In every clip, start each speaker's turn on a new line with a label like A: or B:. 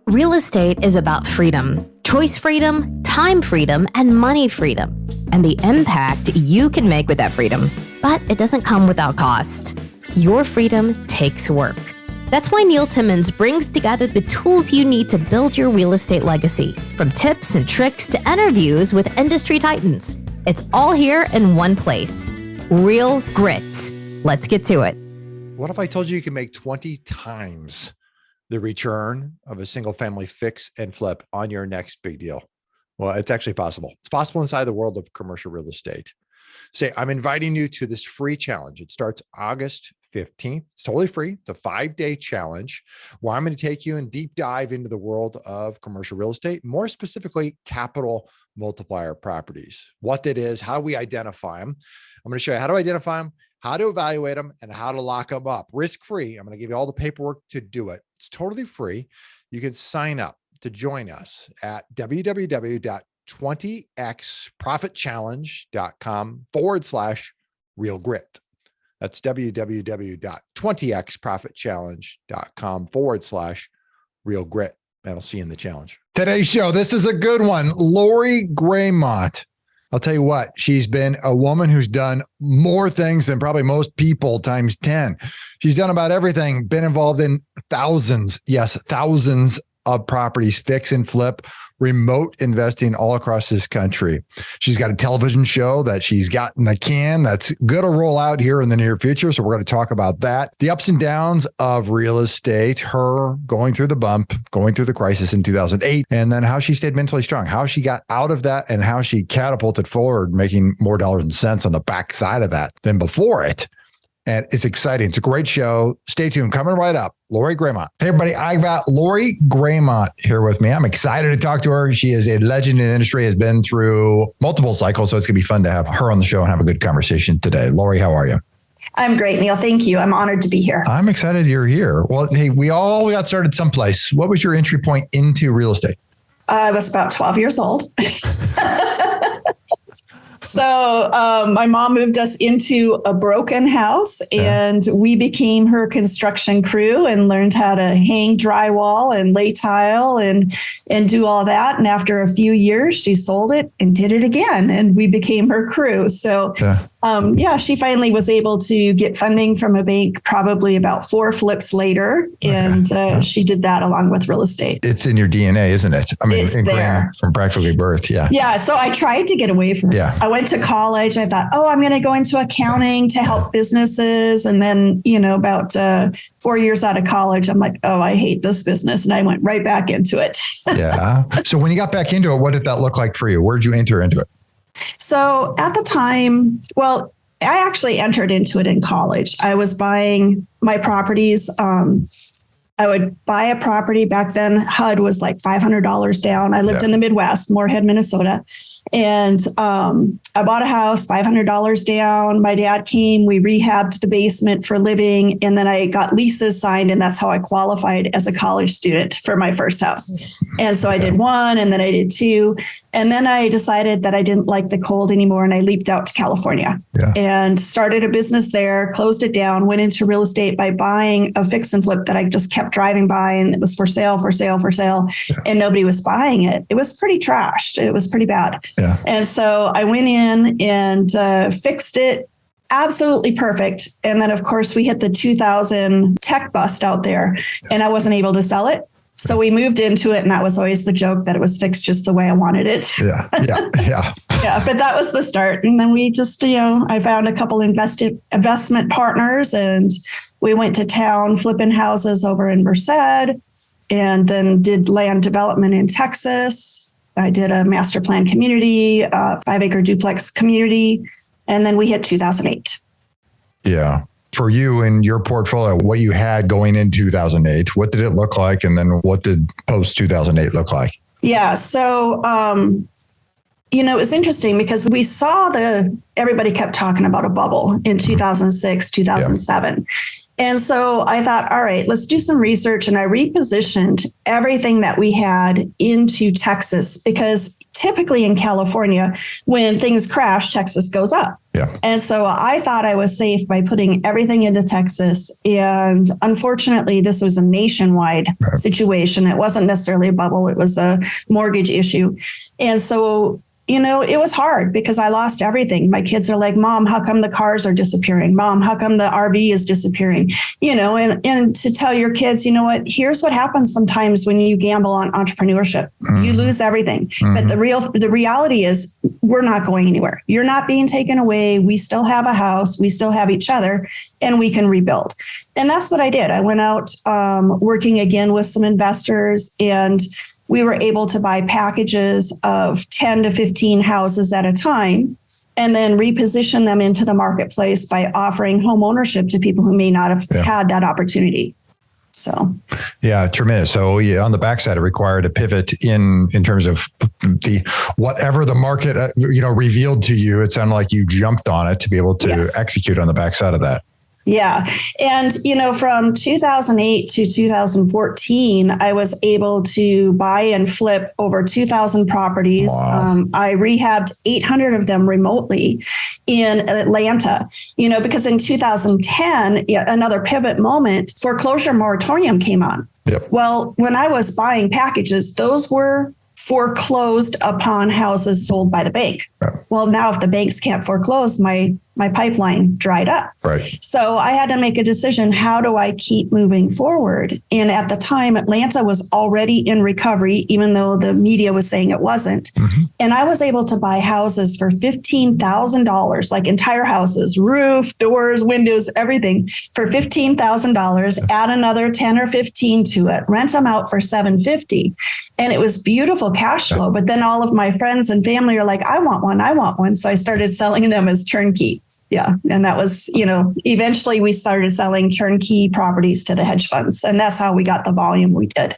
A: Real estate is about freedom, choice freedom, time freedom, and money freedom, and the impact you can make with that freedom. But it doesn't come without cost. Your freedom takes work. That's why Neil Timmins brings together the tools you need to build your real estate legacy, from tips and tricks to interviews with industry titans. It's all here in one place. Real grit. Let's get to it.
B: What if I told you you can make 20 times the return of a single family fix and flip on your next big deal? Well, it's actually possible. It's possible inside the world of commercial real estate. Say, I'm inviting you to this free challenge. It starts August 15th. It's totally free. It's a 5-day challenge where I'm going to take you and deep dive into the world of commercial real estate, more specifically, capital multiplier properties, what that is, how we identify them. I'm going to show you how to identify them, how to evaluate them, and how to lock them up risk-free. I'm going to give you all the paperwork to do it. It's totally free. You can sign up to join us at www.20xprofitchallenge.com/real grit. That's www.20xprofitchallenge.com/real grit. And I'll see you in the challenge. Today's show, this is a good one. Lori Greymont. I'll tell you what, she's been a woman who's done more things than probably most people times 10. She's done about everything, been involved in thousands of properties, fix and flip, remote investing all across this country. She's got a television show that she's got in the can that's going to roll out here in the near future. So we're going to talk about that, the ups and downs of real estate, her going through the bump, going through the crisis in 2008, and then how she stayed mentally strong, how she got out of that, and how she catapulted forward, making more dollars and cents on the backside of that than before it. And it's exciting. It's a great show. Stay tuned. Coming right up, Lori Greymont. Hey, everybody. I've got Lori Greymont here with me. I'm excited to talk to her. She is a legend in the industry, has been through multiple cycles. So it's going to be fun to have her on the show and have a good conversation today. Lori, how are you?
C: I'm great, Neil. Thank you. I'm honored to be here.
B: I'm excited you're here. Well, hey, we all got started someplace. What was your entry point into real estate?
C: I was about 12 years old. So my mom moved us into a broken house, and we became her construction crew and learned how to hang drywall and lay tile and do all that. And after a few years, she sold it and did it again, and we became her crew. So she finally was able to get funding from a bank probably about 4 flips later. And she did that along with real estate.
B: It's in your DNA, isn't it? I mean, it's ingrained from practically birth. Yeah. Yeah.
C: So I tried to get away from it. I went to college. I thought, I'm going to go into accounting to help businesses. And then, about 4 years out of college, I'm like, I hate this business. And I went right back into it.
B: Yeah. So when you got back into it, what did that look like for you? Where did you enter into it?
C: So at the time, I actually entered into it in college. I was buying my properties. I would buy a property. Back then, HUD was like $500 down. I lived in the Midwest, Moorhead, Minnesota. And I bought a house, $500 down. My dad came, we rehabbed the basement for living. And then I got leases signed. And that's how I qualified as a college student for my first house. And so I did 1, and then I did 2. And then I decided that I didn't like the cold anymore. And I leaped out to California and started a business there, closed it down, went into real estate by buying a fix and flip that I just kept driving by, and it was for sale. And nobody was buying it. It was pretty trashed. It was pretty bad. Yeah. And so I went in and fixed it. Absolutely perfect. And then, of course, we hit the 2000 tech bust out there, and I wasn't able to sell it. So we moved into it, and that was always the joke, that it was fixed just the way I wanted it. Yeah. But that was the start. And then we just, I found a couple investment partners, and we went to town flipping houses over in Merced, and then did land development in Texas. I did a master plan community, 5-acre duplex community, and then we hit 2008. Yeah.
B: For you and your portfolio, what you had going in 2008, what did it look like? And then what did post 2008 look like?
C: Yeah. So, it was interesting because we saw everybody kept talking about a bubble in 2006, 2007. And so I thought, all right, let's do some research. And I repositioned everything that we had into Texas, because typically in California, when things crash, Texas goes up.
B: Yeah.
C: And so I thought I was safe by putting everything into Texas. And unfortunately, this was a nationwide situation. It wasn't necessarily a bubble. It was a mortgage issue. And so, it was hard because I lost everything. My kids are like, Mom, how come the cars are disappearing? Mom, how come the RV is disappearing? And to tell your kids, here's what happens sometimes when you gamble on entrepreneurship. You lose everything. But the reality is we're not going anywhere. You're not being taken away. We still have a house. We still have each other, and we can rebuild. And that's what I did. I went out working again with some investors, and we were able to buy packages of 10 to 15 houses at a time, and then reposition them into the marketplace by offering home ownership to people who may not have had that opportunity. So,
B: yeah, tremendous. So on the backside, it required a pivot in terms of the whatever the market revealed to you. It sounded like you jumped on it to be able to execute on the backside of that.
C: Yeah. And, from 2008 to 2014, I was able to buy and flip over 2,000 properties.
B: Wow.
C: I rehabbed 800 of them remotely in Atlanta, because in 2010, another pivot moment, foreclosure moratorium came on.
B: Yep.
C: Well, when I was buying packages, those were foreclosed upon houses sold by the bank.
B: Right.
C: Well, now if the banks can't foreclose, my pipeline dried up.
B: Right.
C: So I had to make a decision. How do I keep moving forward? And at the time, Atlanta was already in recovery, even though the media was saying it wasn't. Mm-hmm. And I was able to buy houses for $15,000, like entire houses, roof, doors, windows, everything for $15,000, add another 10 or 15 to it, rent them out for $750. And it was beautiful cash flow. But then all of my friends and family are like, I want one. So I started selling them as turnkey. Yeah. And that was, eventually we started selling turnkey properties to the hedge funds. And that's how we got the volume we did.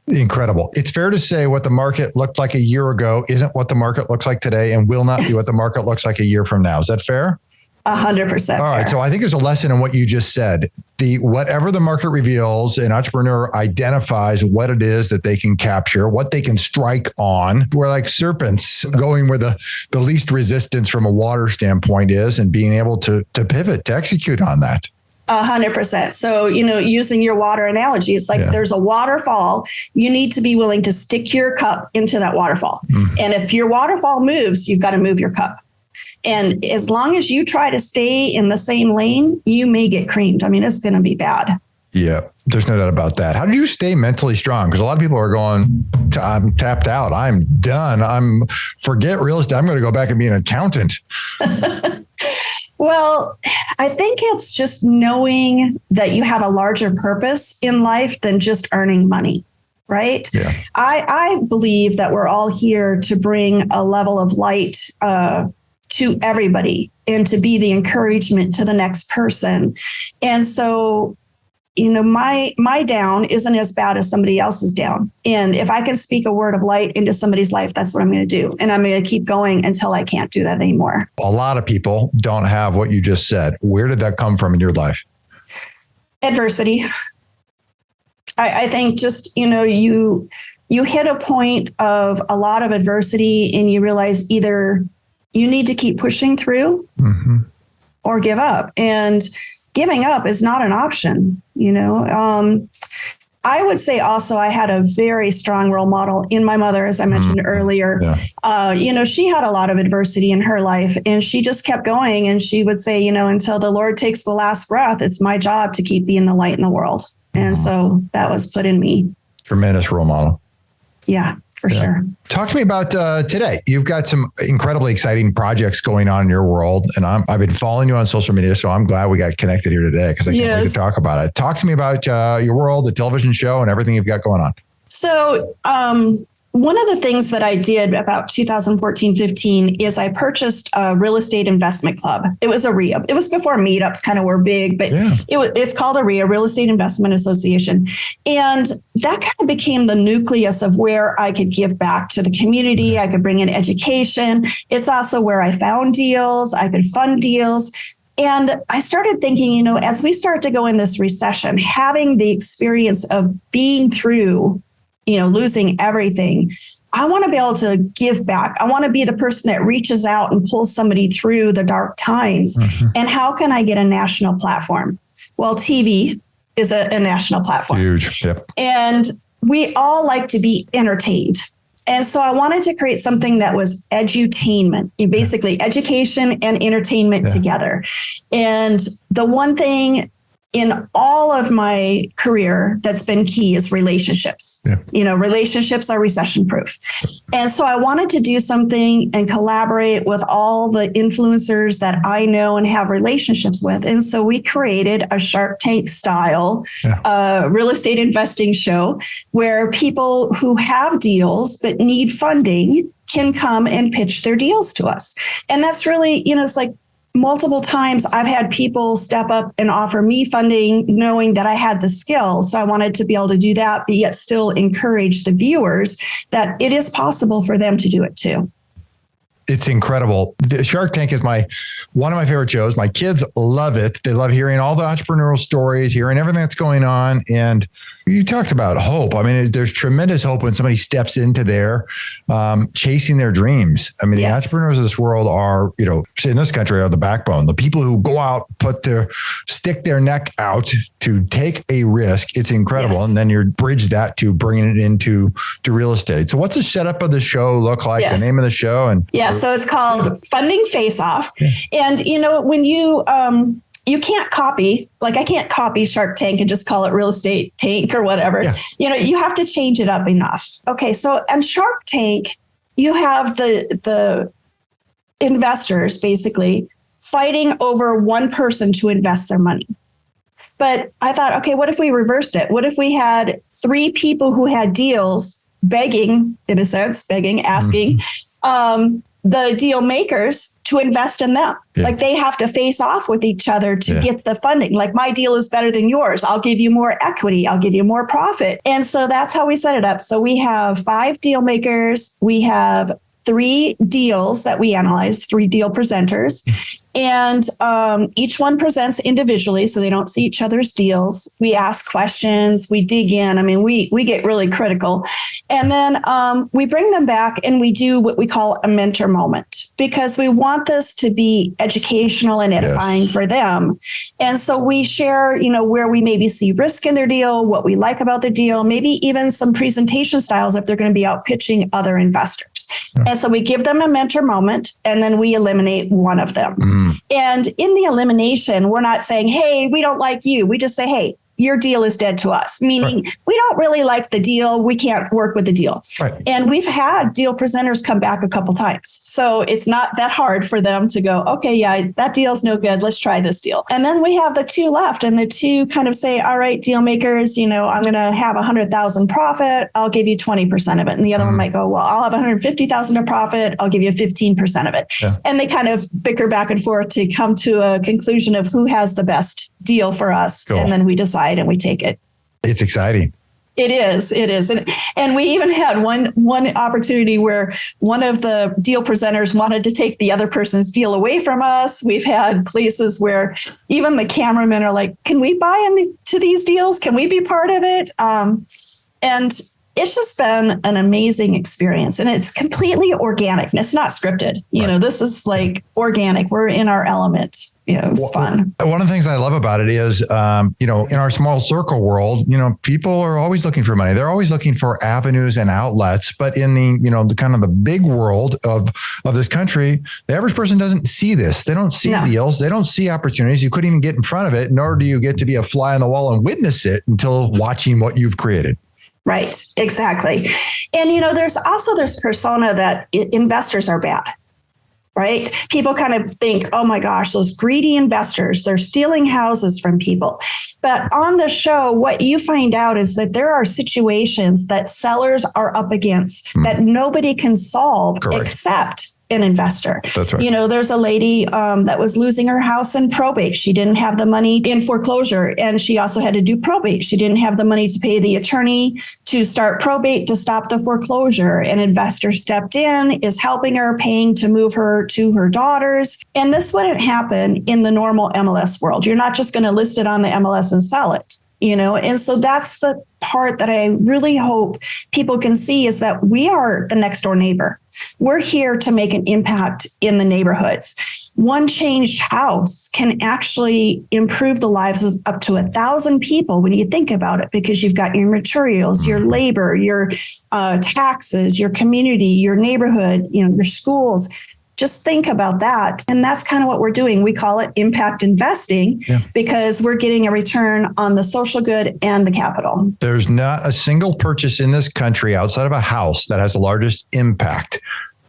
B: Incredible. It's fair to say what the market looked like a year ago isn't what the market looks like today and will not be what the market looks like a year from now. Is that fair?
C: 100%.
B: All right. So I think there's a lesson in what you just said. Whatever the market reveals, an entrepreneur identifies what it is that they can capture, what they can strike on. We're like serpents going where the least resistance from a water standpoint is, and being able to pivot, to execute on that.
C: 100%. So, using your water analogy, it's like there's a waterfall. You need to be willing to stick your cup into that waterfall. Mm-hmm. And if your waterfall moves, you've got to move your cup. And as long as you try to stay in the same lane, you may get creamed. I mean, it's going to be bad.
B: Yeah, there's no doubt about that. How do you stay mentally strong? Because a lot of people are going, I'm tapped out. I'm done. Forget real estate. I'm going to go back and be an accountant.
C: Well, I think it's just knowing that you have a larger purpose in life than just earning money. Right.
B: Yeah.
C: I believe that we're all here to bring a level of light to everybody and to be the encouragement to the next person. And so, my down isn't as bad as somebody else's down. And if I can speak a word of light into somebody's life, that's what I'm going to do. And I'm going to keep going until I can't do that anymore. A
B: lot of people don't have what you just said. Where did that come from in your life?
C: Adversity. I think just, you hit a point of a lot of adversity and you realize either you need to keep pushing through or give up. And giving up is not an option. I would say also I had a very strong role model in my mother, as I mentioned earlier. Yeah. She had a lot of adversity in her life and she just kept going. And she would say, until the Lord takes the last breath, it's my job to keep being the light in the world. And so that was put in me.
B: Tremendous role model.
C: Yeah, for sure.
B: Talk to me about today. You've got some incredibly exciting projects going on in your world. And I've been following you on social media, so I'm glad we got connected here today because I can't wait to talk about it. Talk to me about your world, the television show, and everything you've got going on.
C: So one of the things that I did about 2014-15 is I purchased a real estate investment club. It was a RIA. It was before meetups kind of were big, but it's called a RIA, Real Estate Investment Association. And that kind of became the nucleus of where I could give back to the community. I could bring in education. It's also where I found deals. I could fund deals. And I started thinking, as we start to go in this recession, having the experience of being through, losing everything, I want to be able to give back. I want to be the person that reaches out and pulls somebody through the dark times. Mm-hmm. And how can I get a national platform? Well, TV is a national platform.
B: Huge. Yep.
C: And we all like to be entertained. And so I wanted to create something that was edutainment, basically education and entertainment together. And the one thing in all of my career that's been key is relationships. Yeah. Relationships are recession proof. And so I wanted to do something and collaborate with all the influencers that I know and have relationships with. And so we created a Shark Tank style real estate investing show where people who have deals but need funding can come and pitch their deals to us. And that's really, it's like, multiple times I've had people step up and offer me funding knowing that I had the skill. So I wanted to be able to do that, but yet still encourage the viewers that it is possible for them to do it too.
B: It's incredible. The Shark Tank is one of my favorite shows. My kids love it. They love hearing all the entrepreneurial stories, hearing everything that's going on. And you talked about hope. I mean, there's tremendous hope when somebody steps into their chasing their dreams. I mean, the entrepreneurs of this world are, in this country are the backbone. The people who go out, stick their neck out to take a risk. It's incredible. Yes. And then you bridge that to bringing it into real estate. So what's the setup of the show look like? Yes. The name of the show? And
C: so it's called Funding Faceoff. Yeah. And, when you can't copy, like I can't copy Shark Tank and just call it Real Estate Tank or whatever. Yeah. You have to change it up enough. Okay. So on Shark Tank, you have the investors basically fighting over one person to invest their money. But I thought, okay, what if we reversed it? What if we had 3 people who had deals begging, asking, the deal makers to invest in them. Yeah. Like they have to face off with each other to get the funding. Like my deal is better than yours. I'll give you more equity. I'll give you more profit. And so that's how we set it up. So we have 5 deal makers. We have 3 deals that we analyze, 3 deal presenters. And each one presents individually, so they don't see each other's deals. We ask questions, we dig in. I mean, we get really critical. And then we bring them back and we do what we call a mentor moment, because we want this to be educational and edifying for them. And so we share, where we maybe see risk in their deal, what we like about the deal, maybe even some presentation styles if they're going to be out pitching other investors. And so we give them a mentor moment and then we eliminate one of them. And in the elimination, we're not saying, hey, we don't like you. We just say, hey, your deal is dead to us, meaning we don't really like the deal. We can't work with the deal. Right. And we've had deal presenters come back a couple times. So it's not that hard for them to go, okay, yeah, that deal's no good. Let's try this deal. And then we have the 2 left and the 2 kind of say, all right, deal makers, I'm going to have 100,000 profit. I'll give you 20% of it. And the other one might go, well, I'll have 150,000 of profit. I'll give you 15% of it. Yeah. And they kind of bicker back and forth to come to a conclusion of who has the best deal for us. Cool. And then we decide and we take it.
B: It's exciting.
C: It is. And we even had one opportunity where one of the deal presenters wanted to take the other person's deal away from us. We've had places where even the cameramen are like, can we buy into these deals? Can we be part of it? And it's just been an amazing experience, and it's completely organic. It's not scripted. This is like organic. We're in our element. It's fun.
B: One of the things I love about it is, in our small circle world, people are always looking for money. They're always looking for avenues and outlets. But in the kind of the big world of this country, the average person doesn't see this. They don't see deals. They don't see opportunities. You couldn't even get in front of it, nor do you get to be a fly on the wall and witness it until watching what you've created.
C: Right. Exactly. And, there's also this persona that investors are bad, right? People kind of think, oh my gosh, those greedy investors, they're stealing houses from people. But on the show, what you find out is that there are situations that sellers are up against that nobody can solve except an investor.
B: That's right.
C: You know, there's a lady that was losing her house in probate. She didn't have the money in foreclosure, and she also had to do probate. She didn't have the money to pay the attorney to start probate to stop the foreclosure. An investor stepped in, is helping her, paying to move her to her daughters. And this wouldn't happen in the normal MLS world. You're not just going to list it on the MLS and sell it. You know, and so that's the part that I really hope people can see, is that we are the next door neighbor. We're here to make an impact in the neighborhoods. One changed house can actually improve the lives of up to 1,000 people when you think about it, because you've got your materials, your labor, your taxes, your community, your neighborhood, you know, your schools. Just think about that. And that's kind of what we're doing. We call it impact investing because we're getting a return on the social good and the capital.
B: There's not a single purchase in this country outside of a house that has the largest impact.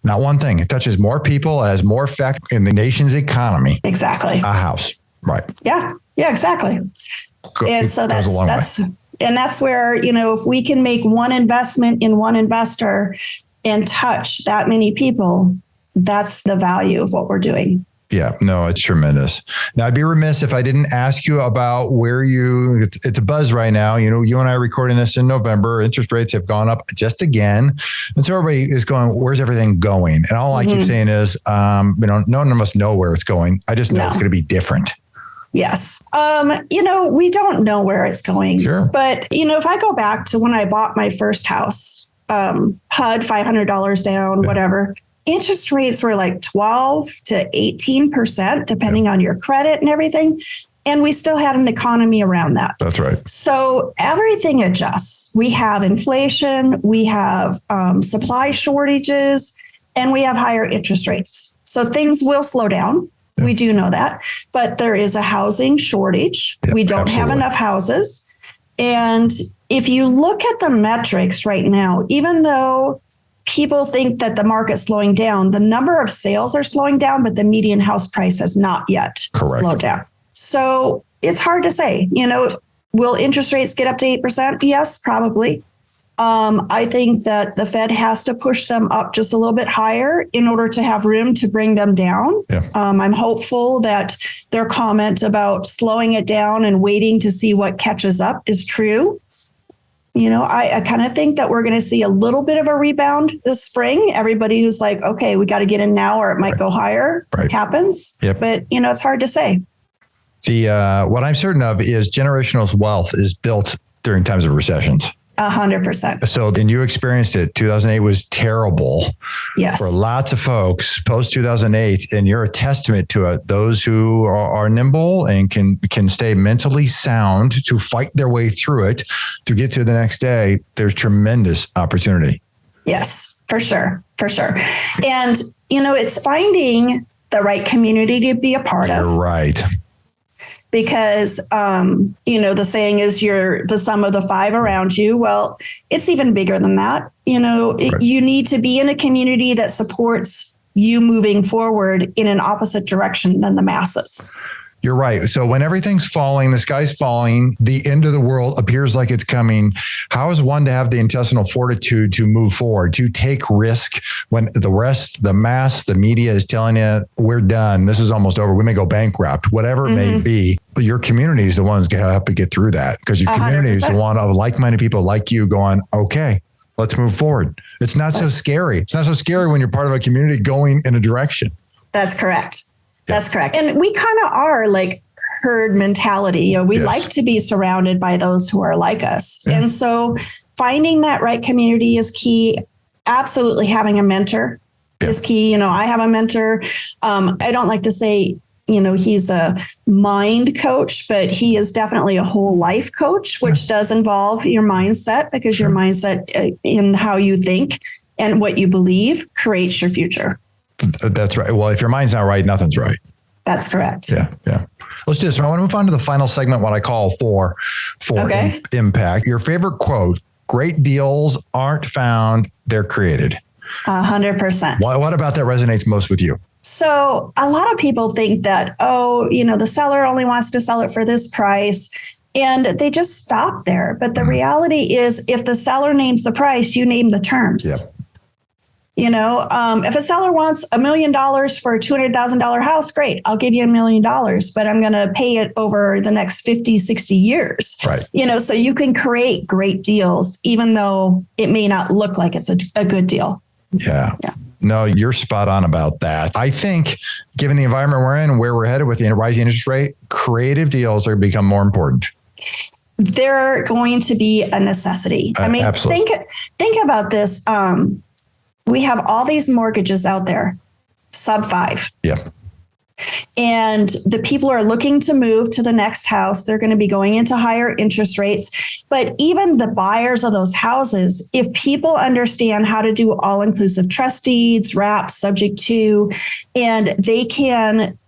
B: Not one thing. It touches more people. It has more effect in the nation's economy.
C: Exactly.
B: A house. Right.
C: Yeah. Yeah, exactly. And so that's where, you know, if we can make one investment in one investor and touch that many people, that's the value of what we're doing.
B: Yeah, no, it's tremendous. Now, I'd be remiss if I didn't ask you about where it's a buzz right now. You know, you and I are recording this in November. Interest rates have gone up just again. And so everybody is going, where's everything going? And all I keep saying is, you know, none of us know where it's going. I just know it's going to be different.
C: Yes. You know, we don't know where it's going.
B: Sure.
C: But, you know, if I go back to when I bought my first house, HUD, $500 down, whatever. Interest rates were like 12 to 18%, depending on your credit and everything. And we still had an economy around that.
B: That's right.
C: So everything adjusts. We have inflation, we have supply shortages, and we have higher interest rates. So things will slow down. Yeah. We do know that. But there is a housing shortage. Yeah, we don't have enough houses. And if you look at the metrics right now, even though people think that the market's slowing down, the number of sales are slowing down, but the median house price has not yet slowed down. So it's hard to say, you know, will interest rates get up to 8%? Yes, probably. I think that the Fed has to push them up just a little bit higher in order to have room to bring them down. Yeah. I'm hopeful that their comment about slowing it down and waiting to see what catches up is true. You know, I kind of think that we're going to see a little bit of a rebound this spring. Everybody who's like, okay, we got to get in now or it might go higher happens. Yep. But, you know, it's hard to say.
B: What I'm certain of is generational wealth is built during times of recessions.
C: 100%.
B: So then you experienced it. 2008 was terrible for lots of folks post 2008. And you're a testament to it. Those who are nimble and can stay mentally sound to fight their way through it to get to the next day. There's tremendous opportunity.
C: Yes, for sure. For sure. And, you know, it's finding the right community to be a part of.
B: You're right.
C: Because, you know, the saying is you're the sum of the five around you. Well, it's even bigger than that. You know, you need to be in a community that supports you moving forward in an opposite direction than the masses.
B: You're right. So when everything's falling, the sky's falling, the end of the world appears like it's coming. How is one to have the intestinal fortitude to move forward, to take risk when the rest, the mass, the media is telling you we're done. This is almost over. We may go bankrupt, whatever it may be. Your community is the ones that have to get through that because your community 100%. Is the one of like-minded people like you going, okay, let's move forward. It's not so scary. It's not so scary when you're part of a community going in a direction.
C: That's correct. That's correct. And we kind of are like herd mentality. You know, we like to be surrounded by those who are like us. Yeah. And so finding that right community is key. Absolutely having a mentor is key. You know, I have a mentor. I don't like to say, you know, he's a mind coach, but he is definitely a whole life coach, which does involve your mindset because your mindset in how you think and what you believe creates your future.
B: That's right. Well, if your mind's not right, nothing's right.
C: That's correct.
B: Yeah. Let's do this. I want to move on to the final segment, what I call for impact. Your favorite quote: "Great deals aren't found; they're created."
C: 100%.
B: What about that resonates most with you?
C: So a lot of people think that, you know, the seller only wants to sell it for this price. And they just stop there. But the reality is if the seller names the price, you name the terms. Yep. If a seller wants $1 million for a $200,000 house, great. I'll give you $1 million, but I'm going to pay it over the next 50, 60 years.
B: Right.
C: So you can create great deals, even though it may not look like it's a good deal.
B: Yeah. No, you're spot on about that. I think given the environment we're in, where we're headed with the rising interest rate, creative deals are become more important.
C: They're going to be a necessity.
B: Absolutely.
C: Think about this. We have all these mortgages out there, sub 5.
B: Yeah.
C: And the people are looking to move to the next house. They're going to be going into higher interest rates. But even the buyers of those houses, if people understand how to do all-inclusive trust deeds, wraps, subject to, and they can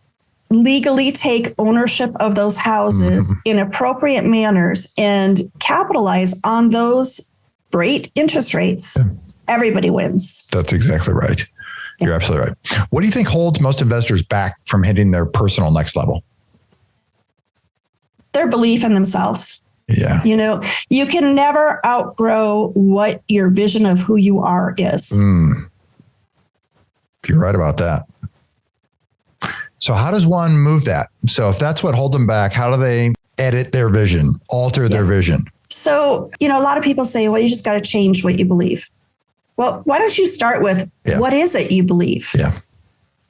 C: legally take ownership of those houses in appropriate manners and capitalize on those great interest rates, everybody wins.
B: That's exactly right. You're absolutely right. What do you think holds most investors back from hitting their personal next level?
C: Their belief in themselves.
B: Yeah.
C: You can never outgrow what your vision of who you are is.
B: You're right about that. So how does one move that? So if that's what holds them back, how do they edit their vision, alter their vision?
C: So, a lot of people say, well, you just got to change what you believe. Well, why don't you start with what is it you believe?
B: Yeah.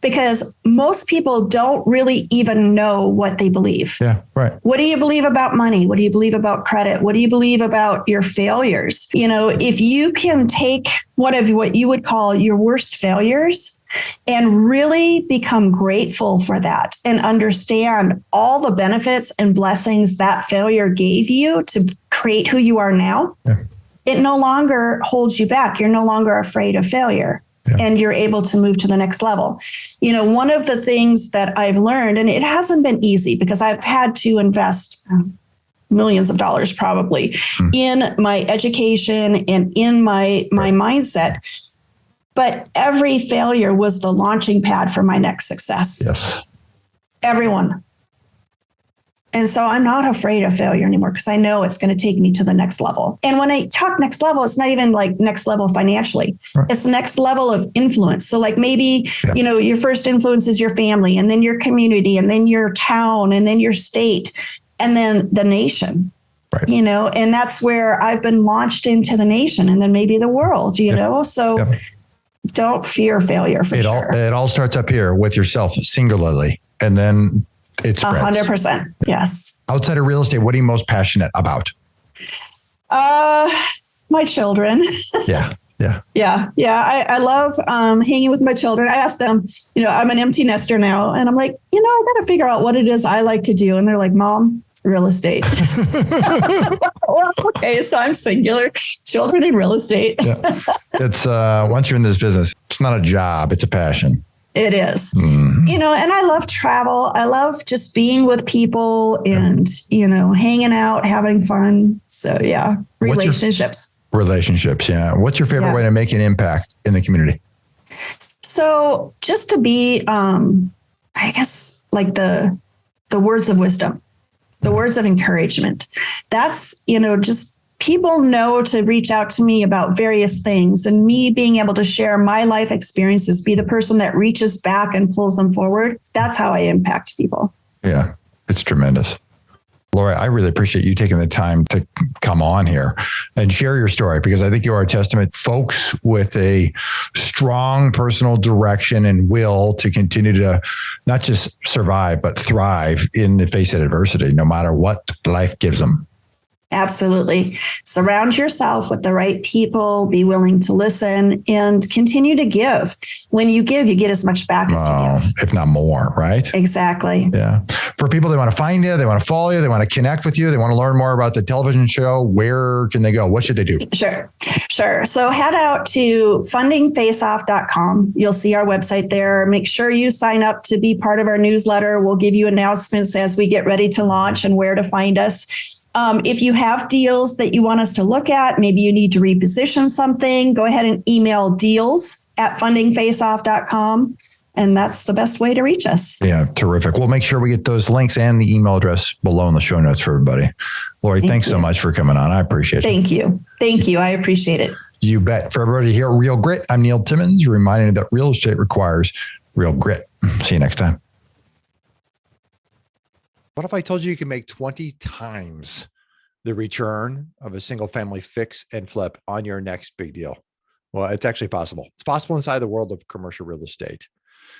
C: Because most people don't really even know what they believe.
B: Yeah, right.
C: What do you believe about money? What do you believe about credit? What do you believe about your failures? If you can take what you would call your worst failures and really become grateful for that and understand all the benefits and blessings that failure gave you to create who you are now, it no longer holds you back. You're no longer afraid of failure. And you're able to move to the next level. One of the things that I've learned, and it hasn't been easy because I've had to invest millions of dollars probably in my education and in my mindset. But every failure was the launching pad for my next success.
B: Yes.
C: Everyone. And so I'm not afraid of failure anymore because I know it's going to take me to the next level. And when I talk next level, it's not even like next level financially. Right. It's the next level of influence. So like maybe, your first influence is your family and then your community and then your town and then your state and then the nation. Right. And that's where I've been launched into the nation and then maybe the world, so don't fear failure for sure.
B: It all starts up here with yourself singularly and then it spreads.
C: 100%. Yes.
B: Outside of real estate, what are you most passionate about?
C: My children.
B: Yeah.
C: I love hanging with my children. I ask them, I'm an empty nester now. And I'm like, I got to figure out what it is I like to do. And they're like, Mom, real estate. Okay, so I'm singular. Children in real estate.
B: It's once you're in this business, it's not a job. It's a passion.
C: It is, and I love travel. I love just being with people and, hanging out, having fun. So relationships.
B: Yeah. What's your favorite way to make an impact in the community?
C: So just to be, I guess like the words of wisdom, the words of encouragement. That's, just people know to reach out to me about various things and me being able to share my life experiences, be the person that reaches back and pulls them forward. That's how I impact people.
B: Yeah, it's tremendous. Lori, I really appreciate you taking the time to come on here and share your story because I think you are a testament. Folks with a strong personal direction and will to continue to not just survive, but thrive in the face of adversity, no matter what life gives them.
C: Absolutely. Surround yourself with the right people, be willing to listen and continue to give. When you give, you get as much back as you give.
B: If not more, right?
C: Exactly.
B: Yeah. For people, they want to find you, they want to follow you, they want to connect with you, they want to learn more about the television show. Where can they go? What should they do?
C: Sure. So head out to fundingfaceoff.com. You'll see our website there. Make sure you sign up to be part of our newsletter. We'll give you announcements as we get ready to launch and where to find us. If you have deals that you want us to look at, maybe you need to reposition something, go ahead and email deals@fundingfaceoff.com. And that's the best way to reach us.
B: Yeah, terrific. We'll make sure we get those links and the email address below in the show notes for everybody. Lori, thanks so much for coming on. I appreciate it.
C: Thank you. I appreciate it.
B: You bet. For everybody here at Real Grit, I'm Neil Timmins, reminding you that real estate requires real grit. See you next time. What if I told you can make 20 times the return of a single family fix and flip on your next big deal? Well, it's actually possible. It's possible inside the world of commercial real estate.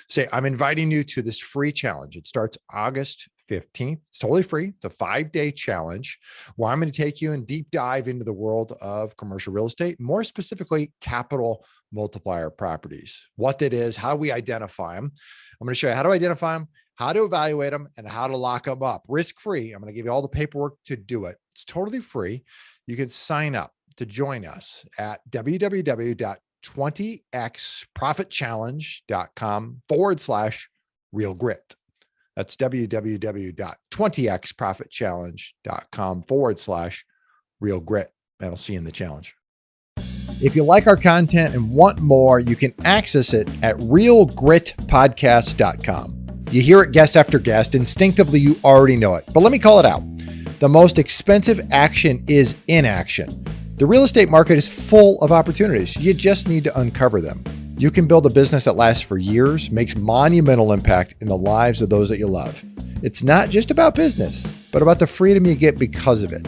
B: Say, I'm inviting you to this free challenge. It starts August 15th. It's totally free. It's a 5-day challenge where I'm going to take you and deep dive into the world of commercial real estate, more specifically, capital multiplier properties, what that is, how we identify them. I'm going to show you how to identify them, how to evaluate them, and how to lock them up risk-free. I'm going to give you all the paperwork to do it. It's totally free. You can sign up to join us at www.20xprofitchallenge.com/real grit. That's www.20xprofitchallenge.com/real grit. And I'll see you in the challenge. If you like our content and want more, you can access it at realgritpodcast.com. You hear it guest after guest. Instinctively, you already know it. But let me call it out. The most expensive action is inaction. The real estate market is full of opportunities. You just need to uncover them. You can build a business that lasts for years, makes monumental impact in the lives of those that you love. It's not just about business, but about the freedom you get because of it.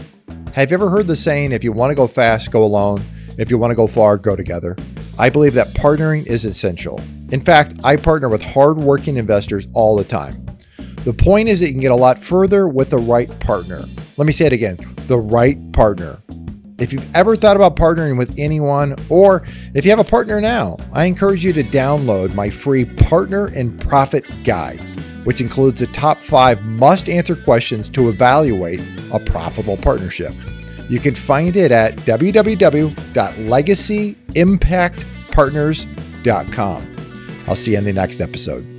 B: Have you ever heard the saying, if you want to go fast, go alone. If you want to go far, go together. I believe that partnering is essential. In fact, I partner with hardworking investors all the time. The point is that you can get a lot further with the right partner. Let me say it again, the right partner. If you've ever thought about partnering with anyone, or if you have a partner now, I encourage you to download my free Partner and Profit Guide, which includes the top 5 must-answer questions to evaluate a profitable partnership. You can find it at www.legacyimpactpartners.com. I'll see you in the next episode.